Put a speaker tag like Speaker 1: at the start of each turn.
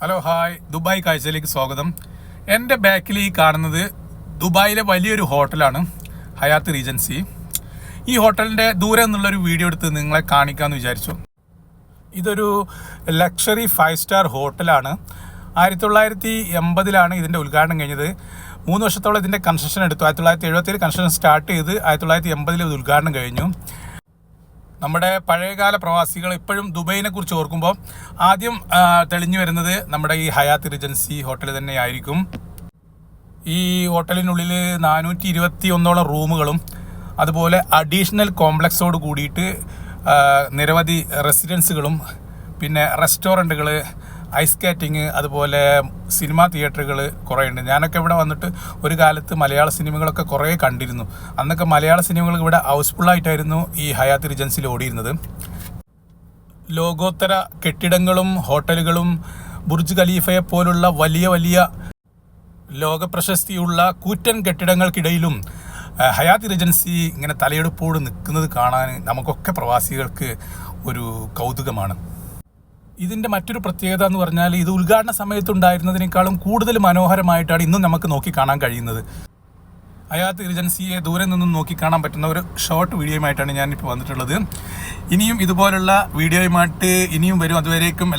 Speaker 1: Hello hi, Dubai കാഴ്ചയിലേക്ക് സ്വാഗതം. എൻ്റെ ബാക്കിൽ ഈ കാണുന്നത് ദുബായിലെ വലിയൊരു ഹോട്ടലാണ്, ഹയാത്ത് റീജൻസി. ഈ ഹോട്ടലിൻ്റെ ദൂരെ നിന്നുള്ളൊരു വീഡിയോ എടുത്ത് നിങ്ങളെ കാണിക്കാമെന്ന് വിചാരിച്ചു. ഇതൊരു ലക്ഷറി 5 സ്റ്റാർ ഹോട്ടലാണ്. 1980 ഇതിൻ്റെ ഉദ്ഘാടനം കഴിഞ്ഞത്. 3 വർഷത്തോളം ഇതിൻ്റെ കൺസ്ട്രക്ഷൻ എടുത്തു. 1977 കൺസ്ട്രക്ഷൻ സ്റ്റാർട്ട് ചെയ്ത് 1980 ഇത് ഉദ്ഘാടനം കഴിഞ്ഞു. നമ്മുടെ പഴയകാല പ്രവാസികൾ ഇപ്പോഴും ദുബൈനെ കുറിച്ച് ഓർക്കുമ്പോൾ ആദ്യം തെളിഞ്ഞു വരുന്നത് നമ്മുടെ ഈ ഹയാത്ത് റീജൻസി ഹോട്ടൽ തന്നെയായിരിക്കും. ഈ ഹോട്ടലിനുള്ളിൽ 421 റൂമുകളും അതുപോലെ അഡീഷണൽ കോംപ്ലക്സോട് കൂടിയിട്ട് നിരവധി റെസിഡൻസുകളും പിന്നെ റെസ്റ്റോറൻറ്റുകൾ, ഐസ് സ്കേറ്റിങ്, അതുപോലെ സിനിമാ തിയേറ്ററുകൾ കുറേ ഉണ്ട്. ഞാനൊക്കെ ഇവിടെ വന്നിട്ട് ഒരു കാലത്ത് മലയാള സിനിമകളൊക്കെ കുറേ കണ്ടിരുന്നു. അന്നൊക്കെ മലയാള സിനിമകൾ ഇവിടെ ഹൗസ്ഫുള്ളായിട്ടായിരുന്നു ഈ ഹയാത്ത് റീജൻസിയിൽ ഓടിയിരുന്നത്. ലോകോത്തര കെട്ടിടങ്ങളും ഹോട്ടലുകളും ബുർജ് ഖലീഫയെ പോലുള്ള വലിയ വലിയ ലോകപ്രശസ്തിയുള്ള കൂറ്റൻ കെട്ടിടങ്ങൾക്കിടയിലും ഹയാത്ത് റീജൻസി ഇങ്ങനെ തലയെടുപ്പോട് നിൽക്കുന്നത് കാണാൻ നമുക്കൊക്കെ പ്രവാസികൾക്ക് ഒരു കൗതുകമാണ്. ഇതിൻ്റെ മറ്റൊരു പ്രത്യേകത എന്ന് പറഞ്ഞാൽ ഇത് ഉദ്ഘാടന സമയത്തുണ്ടായിരുന്നതിനേക്കാളും കൂടുതൽ മനോഹരമായിട്ടാണ് ഇന്നും നമുക്ക് നോക്കി കാണാൻ കഴിയുന്നത്. ഹയാത്ത് റീജൻസിയെ ദൂരെ നിന്നും നോക്കി കാണാൻ പറ്റുന്ന ഒരു ഷോർട്ട് വീഡിയോയുമായിട്ടാണ് ഞാനിപ്പോൾ വന്നിട്ടുള്ളത്. ഇനിയും ഇതുപോലുള്ള വീഡിയോയുമായിട്ട് ഇനിയും വരും. അതുവരേക്കും